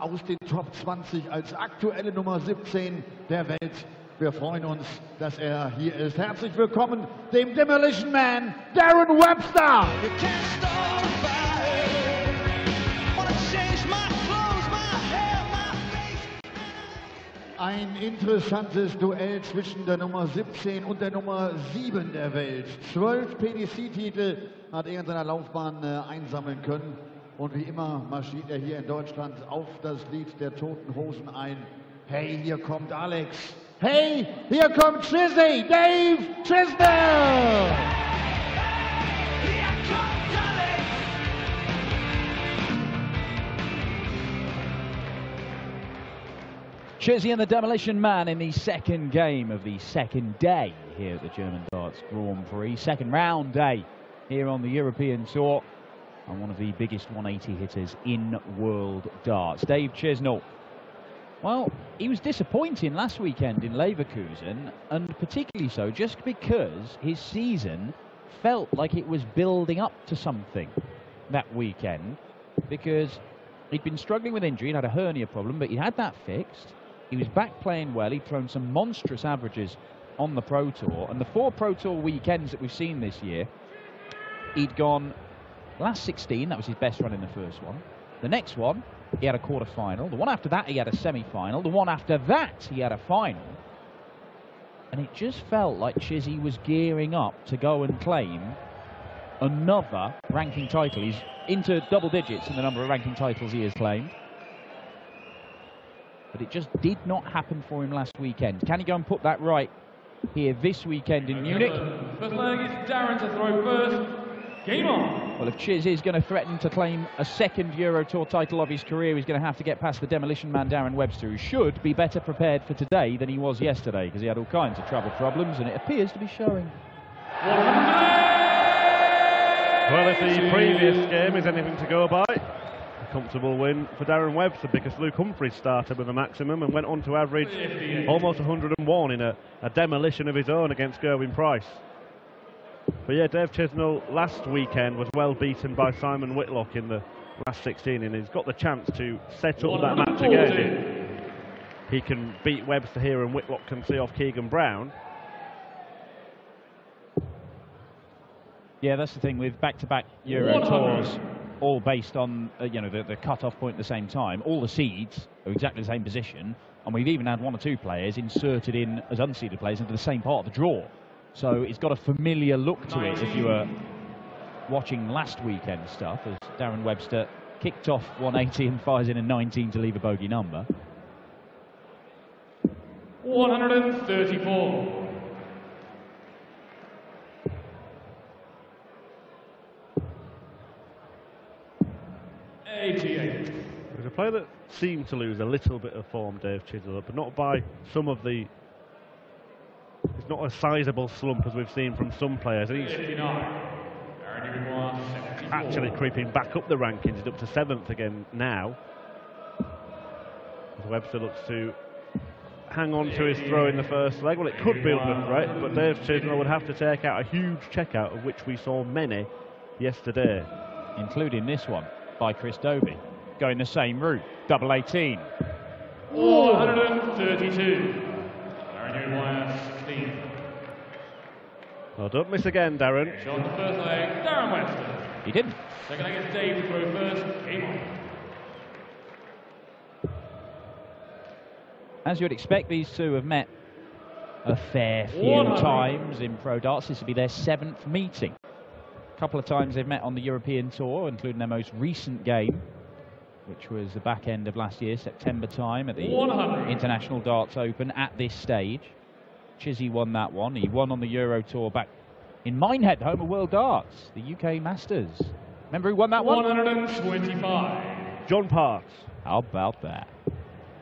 aus den Top 20 als aktuelle Nummer 17 der Welt. Wir freuen uns, dass er hier ist. Herzlich willkommen, dem Demolition Man, Darren Webster! Ein interessantes Duell zwischen der Nummer 17 und der Nummer 7 der Welt. 12 PDC-Titel hat er in seiner Laufbahn einsammeln können. Und wie immer marschiert er hier in Deutschland auf das Lied der Toten Hosen ein. Hey, hier kommt Alex. Hey, hier kommt Dave Chisnall. Chizzy and the Demolition Man in the second game of the second day here at the German Darts Grand Prix. Second round day here on the European Tour. And one of the biggest 180 hitters in world darts, Dave Chisnall. Well, he was disappointing last weekend in Leverkusen, and particularly so just because his season felt like it was building up to something that weekend, because he'd been struggling with injury, he'd had a hernia problem, but he had that fixed. He was back playing well, he'd thrown some monstrous averages on the Pro Tour, and the 4 Pro Tour weekends that we've seen this year, he'd gone last 16, that was his best run in the first one. The next one, he had a quarter-final. The one after that, he had a semi-final. The one after that, he had a final. And it just felt like Chizzy was gearing up to go and claim another ranking title. He's into double digits in the number of ranking titles he has claimed. But it just did not happen for him last weekend. Can he go and put that right here this weekend in Munich? First leg is Darren to throw first. Game on. Well, if Chiz is going to threaten to claim a second Euro Tour title of his career, he's going to have to get past the Demolition Man, Darren Webster, who should be better prepared for today than he was yesterday, because he had all kinds of travel problems, and it appears to be showing. Well, if the previous game is anything to go by, a comfortable win for Darren Webster, because Luke Humphries started with a maximum and went on to average almost 101 in a demolition of his own against Gerwyn Price. But yeah, Dave Chisnall last weekend was well beaten by Simon Whitlock in the last 16, and he's got the chance to set up that match again. He can beat Webster here and Whitlock can see off Keegan Brown. Yeah, that's the thing with back-to-back Euro Tours, all based on you know, the cut-off point at the same time. All the seeds are exactly the same position, and we've even had 1 or 2 players inserted in as unseeded players into the same part of the draw. So it's got a familiar look to it if you were watching last weekend stuff, as Darren Webster kicked off 180 and fires in a 19 to leave a bogey number. 134. There's a player that seemed to lose a little bit of form, Dave Chisnall, but not by some of the... It's not a sizable slump as we've seen from some players. He's actually creeping back up the rankings. He's up to 7th again now. As Webster looks to hang on to his throw in the first leg. Well, it could build a threat, but Dave Chisnall would have to take out a huge checkout, of which we saw many yesterday. Including this one by Chris Dobie, going the same route, double 18. 132. Well, don't miss again, Darren. Shot the first leg, Darren Webster. He didn't. Second leg is Dave to throw first. Game on. As you would expect, these two have met a fair few times in Pro Darts. This will be their 7th meeting. A couple of times they've met on the European Tour, including their most recent game, which was the back end of last year, September time, at the International Darts Open at this stage. Chizzy won that one. He won on the Euro Tour back in Minehead, home of World Darts, the UK Masters. Remember who won that one? 125. John Parks. How about that?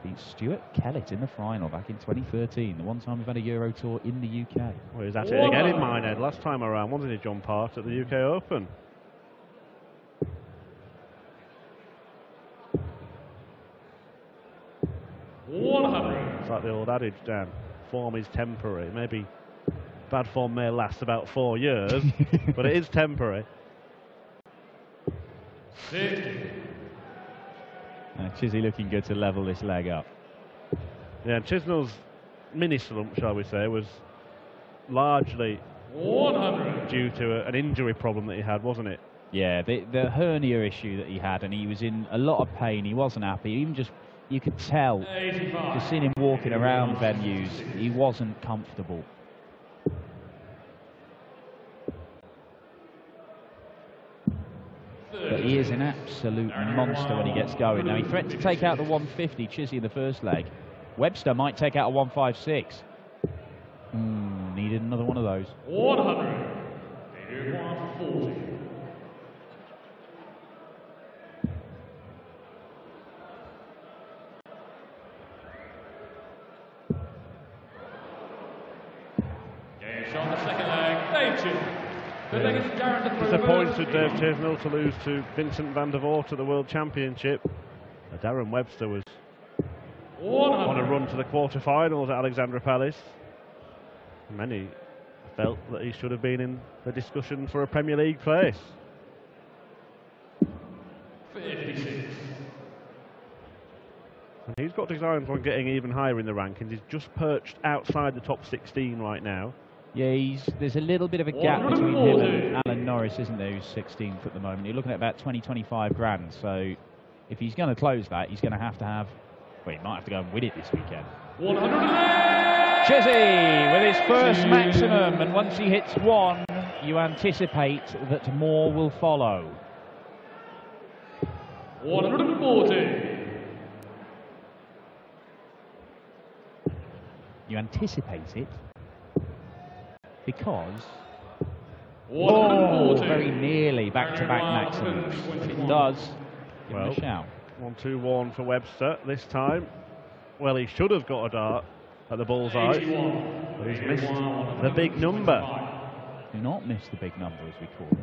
Beat Stuart Kellett in the final back in 2013, the one time we've had a Euro Tour in the UK. Well, he was at it again in Minehead last time around, wasn't he, John Parks, at the UK Open? It's like the old adage, Dan. Form is temporary. Maybe bad form may last about 4 years, but it is temporary. 60. Chisney looking good to level this leg up. Yeah, and Chisnall's mini slump, shall we say, was largely 100. due to an injury problem that he had, wasn't it? Yeah, the hernia issue that he had, and he was in a lot of pain. He wasn't happy. Even just, you could tell, 85. just seeing him walking around venues, he wasn't comfortable. But he is an absolute monster when he gets going. Now, he threatened to take out the 150, Chisney in the first leg. Webster might take out a 156. Needed another one of those. 100. 140. On the second leg, Dave Chisnall. Third leg is Darren to throw Disappointed Dave Chisnall to lose to Vincent van der Voort at the World Championship. Darren Webster was 100. on a run to the quarterfinals at Alexandra Palace. Many felt that he should have been in the discussion for a Premier League place. 56. And he's got designs on getting even higher in the rankings. He's just perched outside the top 16 right now. Yeah, there's a little bit of a gap between him and Alan Norris, isn't there, who's 16th at the moment. You're looking at about 20-25 grand, so if he's going to close that, he's going to have, well, he might have to go and win it this weekend. 100. Chisney with his first maximum, and once he hits one, you anticipate that more will follow. 140. You anticipate it because... 140. Very nearly back-to-back maximums. If it does, give him a shout. 1-2-1 for Webster this time. Well, he should have got a dart at the bullseye, but he's missed the big number. Do not miss the big number, as we call it.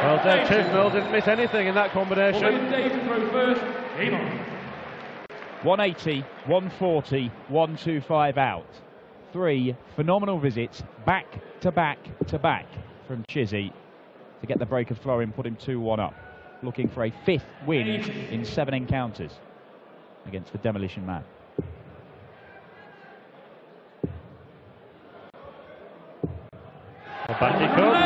Well, Dave Chisnall didn't miss anything in that combination. Dave to throw first. Game on. 180, 140, 125 out. 3 phenomenal visits, back to back to back from Chisney to get the break of throw in, put him 2-1 up. Looking for a 5th win in 7 encounters against the Demolition Man. Well, back he comes.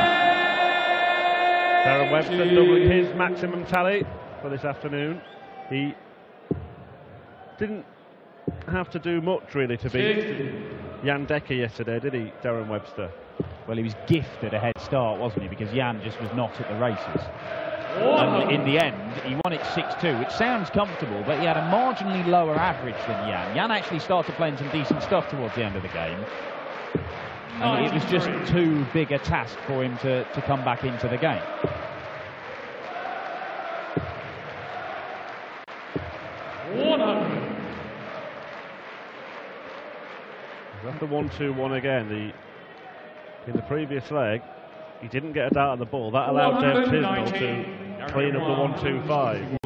Darren Webster doubling his maximum tally for this afternoon. He didn't have to do much really to beat Jan Dekker yesterday, did he, Darren Webster? Well, he was gifted a head start, wasn't he? Because Jan just was not at the races. And in the end, he won it 6-2, which sounds comfortable, but he had a marginally lower average than Jan. Jan actually started playing some decent stuff towards the end of the game. And it was just too big a task for him to come back into the game. After 1-2-1 again, in the previous leg, he didn't get a dart on the ball. That allowed Dave Chisnall to clean up the 1-2-5.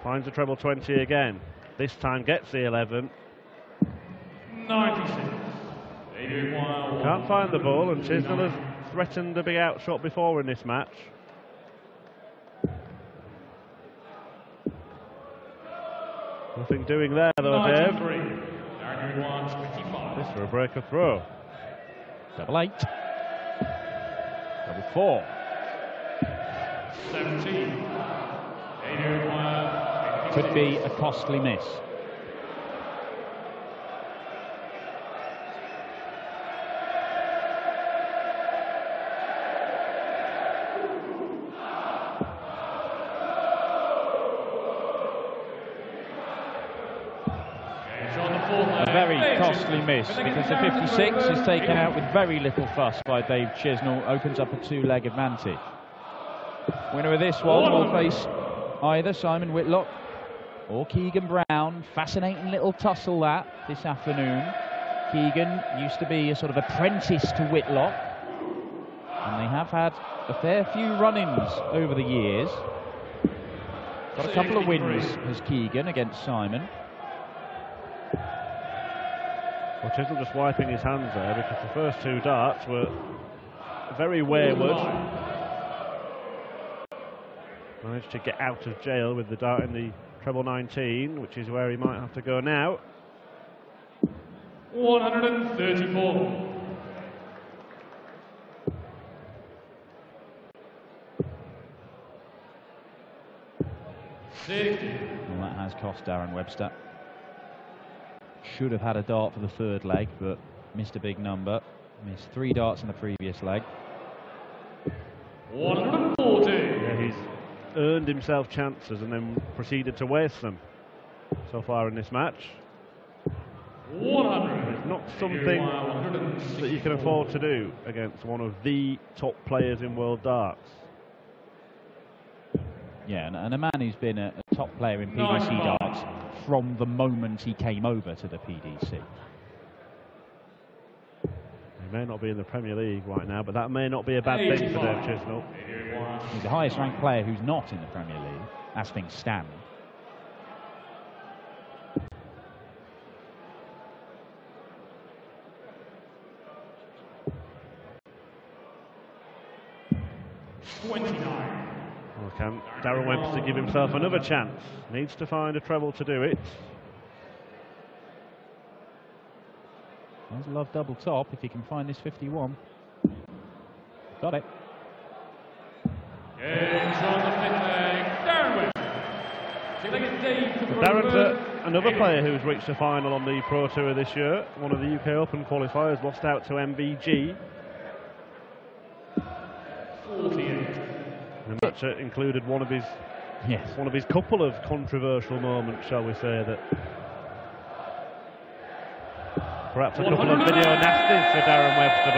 Finds a treble 20 again. This time gets the 11. 96. Can't find the ball, and Chisnall has threatened to be outshot before in this match. Nothing doing there though, Dave. This for a break of throw. Double 8. Double 4. 17. Could be a costly miss. A very costly miss, because the 56 is taken out with very little fuss by Dave Chisnall, opens up a 2-leg advantage. Winner of this one will face either Simon Whitlock or Keegan Brown. Fascinating little tussle that this afternoon. Keegan used to be a sort of apprentice to Whitlock, and they have had a fair few run-ins over the years. Got a couple of wins as Keegan against Simon. Well, Chisnall just wiping his hands there because the first two darts were very wayward. Managed to get out of jail with the dart in the treble 19, which is where he might have to go now. 134. Well, that has cost Darren Webster. Should have had a dart for the third leg, but missed a big number. Missed 3 darts in the previous leg. 140. Yeah, he's earned himself chances and then proceeded to waste them so far in this match. 100. It's not something that you can afford to do against one of the top players in world darts. Yeah, and a man who's been a top player in PDC darts from the moment he came over to the PDC. He may not be in the Premier League right now, but that may not be a bad thing for Dave Chisnall. He's the highest ranked player who's not in the Premier League, as things stand. Well, can Darren Webster give himself another chance? Needs to find a treble to do it. There's a love double top if he can find this 51. Got it. Darren's another player who's reached a final on the Pro Tour this year. One of the UK Open qualifiers, lost out to MVG. 48. The match included one of his couple of controversial moments, shall we say, that perhaps a couple of video nasties for Darren Webster,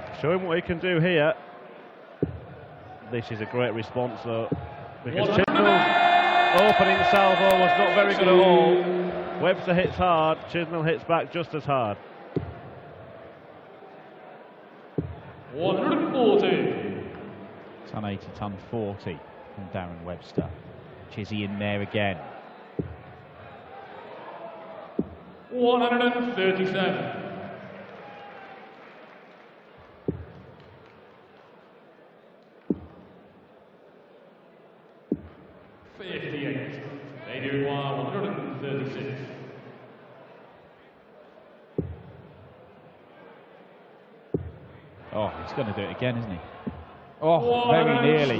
but showing what he can do here. This is a great response though, because Chisnall's opening salvo was not very good at all. Webster hits hard, Chisnall hits back just as hard. 140. Ton 80, ton 40 from Darren Webster. Chizzy in there again. 137. They do require 136. Oh, he's going to do it again, isn't he? Oh, very nearly.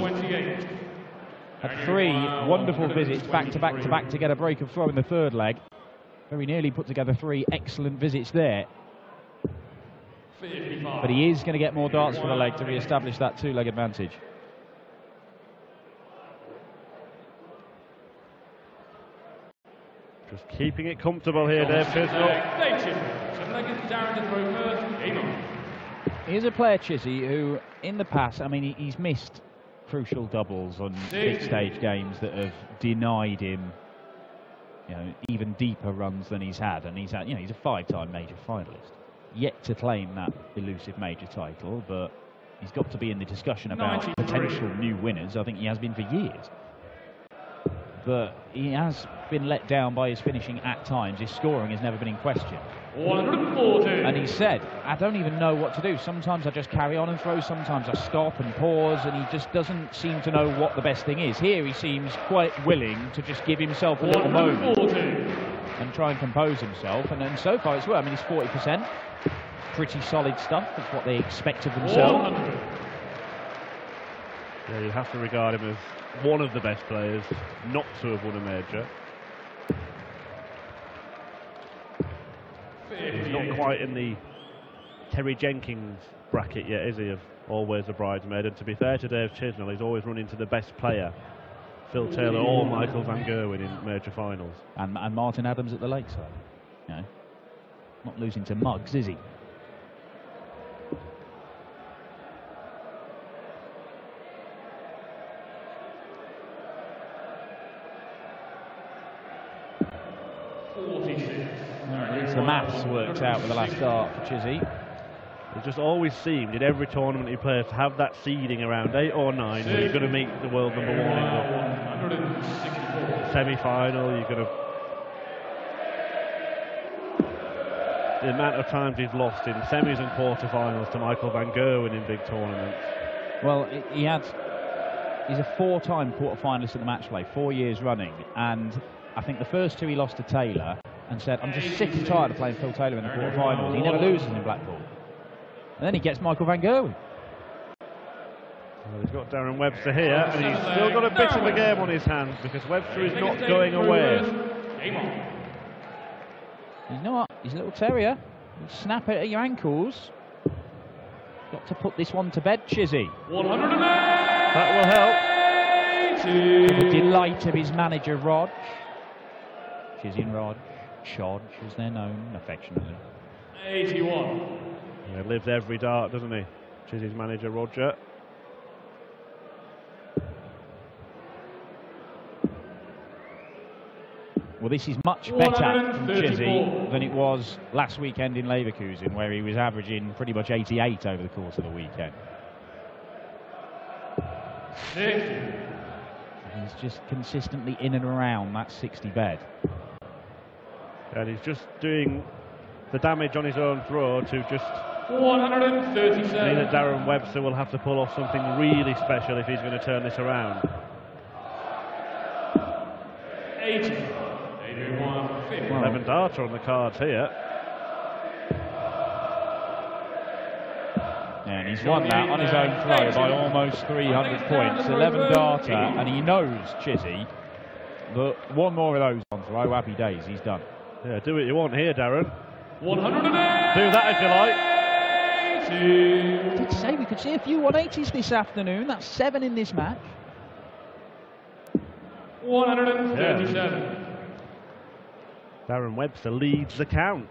Had 3 wonderful visits back to back to back to get a break of throw in the third leg. Very nearly put together 3 excellent visits there. 55. But he is going to get more darts for the leg to re-establish that 2-leg advantage. Just keeping it comfortable here, Dave Chisnall. Here's a player, Chizzy, who in the past, I mean, he's missed crucial doubles on big stage games that have denied him, you know, even deeper runs than he's had. And he's had, you know, he's a 5-time major finalist, yet to claim that elusive major title. But he's got to be in the discussion about potential new winners. I think he has been for years. But he has been let down by his finishing at times. His scoring has never been in question. 140. And he said, I don't even know what to do. Sometimes I just carry on and throw, sometimes I stop and pause, and he just doesn't seem to know what the best thing is. Here he seems quite willing to just give himself a little moment and try and compose himself. And so far it's worked. I mean, he's 40%. Pretty solid stuff. That's what they expect of themselves. Yeah, you have to regard him as one of the best players not to have won a major. He's not quite in the Terry Jenkins bracket yet, is he, of always a bridesmaid. And to be fair to Dave Chisnall, he's always run into the best player, Phil Taylor or Michael Van Gerwen in major finals. And Martin Adams at the Lakeside. You know, not losing to Muggs, is he? The maths worked out with the last dart for Chizzy. It just always seemed in every tournament he plays to have that seeding around 8 or 9 where you're going to meet the world number 1 in the semi-final. You're going to the amount of times he's lost in semis and quarterfinals to Michael van Gerwen in big tournaments. Well, he's a 4-time quarter-finalist at the match play, 4 years running, and I think the first 2 he lost to Taylor and said, I'm just sick and tired of playing Phil Taylor in the quarter-finals. He never loses in Blackpool. And then he gets Michael van Gerwen. Well, he's got Darren Webster here, and he's still got a bit of a game on his hands because Webster is not going away. He's not. He's a little terrier. He'll snap it at your ankles. Got to put this one to bed, Chizzy. 108. That will help. To the delight of his manager, Rog. Chizzy and Rog. Chodge, as they're known affectionately. 81. He lives every dart, doesn't he? Chizzy's manager, Roger. Well, this is much better from Chizzy than it was last weekend in Leverkusen, where he was averaging pretty much 88 over the course of the weekend. 60. He's just consistently in and around that 60 bed. And he's just doing the damage on his own throw to just 137. mean that Darren Webster will have to pull off something really special if he's going to turn this around. 80. 11 darter on the cards here. And he's won that on his own throw by almost 300 points. 11 darter, and he knows, Chizzy, that one more of those on throw, happy days, he's done. Yeah, do what you want here, Darren. 108. Do that if you like. I did say we could see a few 180s this afternoon. That's 7 in this match. 137. Yeah. Darren Webster leads the count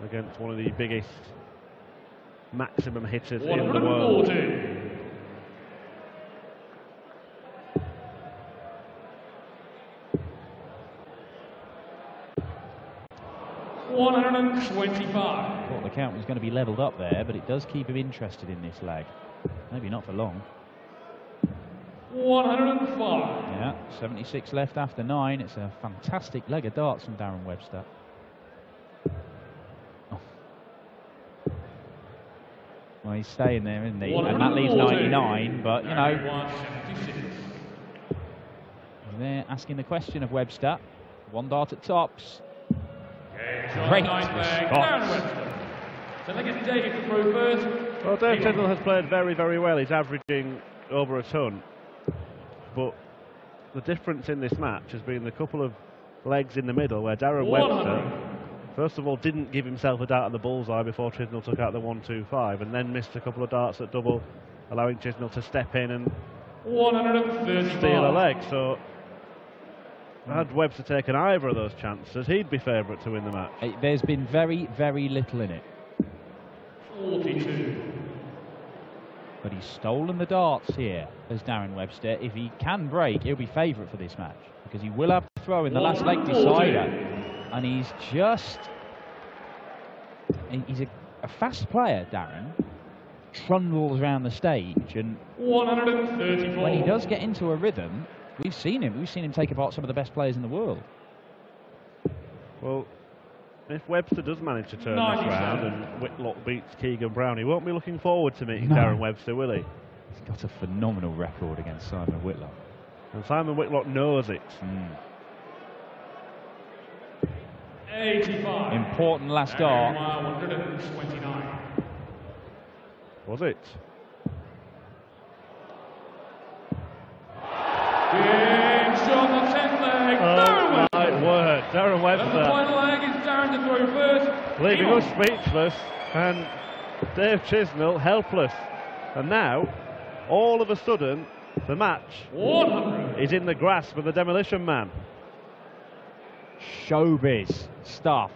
against one of the biggest maximum hitters in the world. 125. Thought the count was going to be levelled up there, but it does keep him interested in this leg. Maybe not for long. 105. Yeah, 76 left after 9. It's a fantastic leg of darts from Darren Webster. Oh. Well, he's staying there, isn't he? And that leaves 99, but, you know, they're asking the question of Webster. 1 dart at tops. Great response. So I think Dave to throw first. Well, Dave Chisnall has played very, very well. He's averaging over a ton. But the difference in this match has been the couple of legs in the middle where Darren Webster, first of all, didn't give himself a dart at the bullseye before Chisnall took out the 1-2-5, and then missed a couple of darts at double, allowing Chisnall to step in and 135. steal a leg. So had Webster taken either of those chances, he'd be favourite to win the match. There's been very, very little in it. 42. But he's stolen the darts here as Darren Webster. If he can break, he'll be favourite for this match, because he will have to throw in the last leg decider. And he's just... He's a fast player, Darren. Trundles around the stage, and 134. when he does get into a rhythm, we've seen him take apart some of the best players in the world. Well, if Webster does manage to turn this round and Whitlock beats Keegan Brown, he won't be looking forward to meeting Darren Webster, will he? He's got a phenomenal record against Simon Whitlock. And Simon Whitlock knows it. 85. Important last dart. 129. Was it? Big shot on the 10th leg. Oh my word, Darren And the Webster final leg is Darren to throw first. leaving us speechless, and Dave Chisnall helpless. And now, all of a sudden, the match 100. is in the grasp of the Demolition Man. Showbiz stuff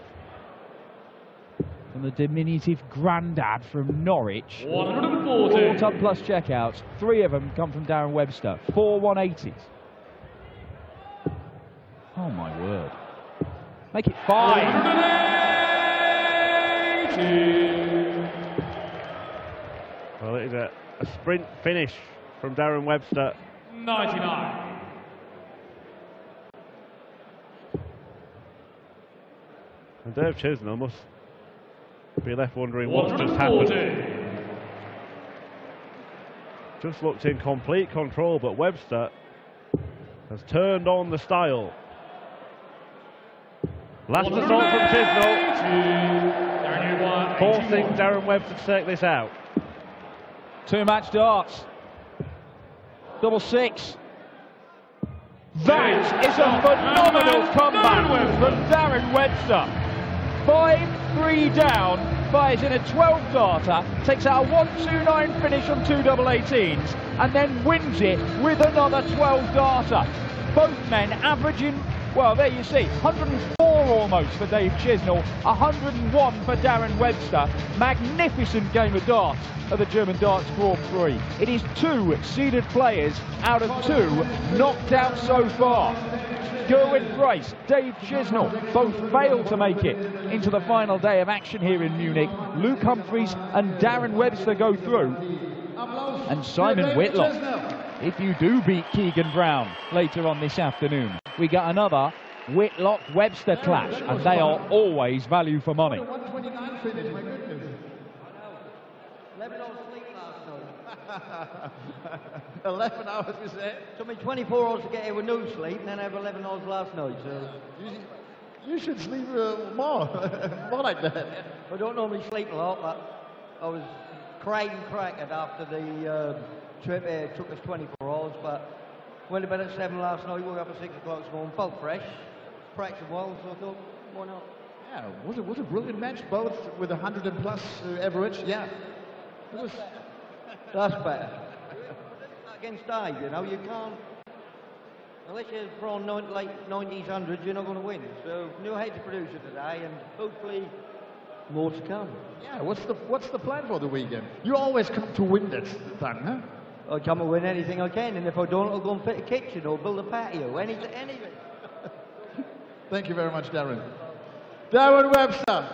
from the diminutive grandad from Norwich. 140. 4 ton plus checkouts. 3 of them come from Darren Webster. 4 180s. Oh my word. Make it 5. 180. Well, it is a sprint finish from Darren Webster. 99. And Dave Chisnall must Be left wondering what's just happened. Just looked in complete control, but Webster has turned on the style. Last assault from Chisnall, forcing Darren Webster to take this out. 2-match darts. Double six. That is a phenomenal comeback from Darren Webster. 5-3 down, fires in a 12-darter, takes out a 1-2-9 finish on 2 double-18s, and then wins it with another 12-darter. Both men averaging, well, there you see, 104 almost for Dave Chisnall, 101 for Darren Webster. Magnificent game of darts at the German Darts Grand Prix. It is 2 seeded players out of 2 knocked out so far. Gerwyn Price, Dave Chisnall, both failed to make it into the final day of action here in Munich. Luke Humphries and Darren Webster go through. And Simon Whitlock, if you do beat Keegan Brown later on this afternoon, we got another Whitlock-Webster clash, and they are always value for money. 129 finish, my goodness. 11 hours sleep last night. 11 hours, you said? Took me 24 hours to get here with no sleep, and then I have 11 hours last night, so... You should sleep more, more like that. I don't normally sleep a lot, but I was crackered after the trip here. It took us 24 hours, but went to bed at 7 last night, woke up at 6 o'clock this morning, felt fresh, practiced well, so I thought, why not? Yeah, was a brilliant match, both with 100 and plus average. Yeah, it was. That's better. Against Dave, you know, you can't, unless you're from late 90s, 100s, you're not going to win. So, new head producer today, and hopefully more to come. Yeah, what's the plan for the weekend? You always come to win that time, huh? I come and win anything I can, and if I don't, I'll go and fit a kitchen or build a patio, anything. Thank you very much, Darren. Darren Webster.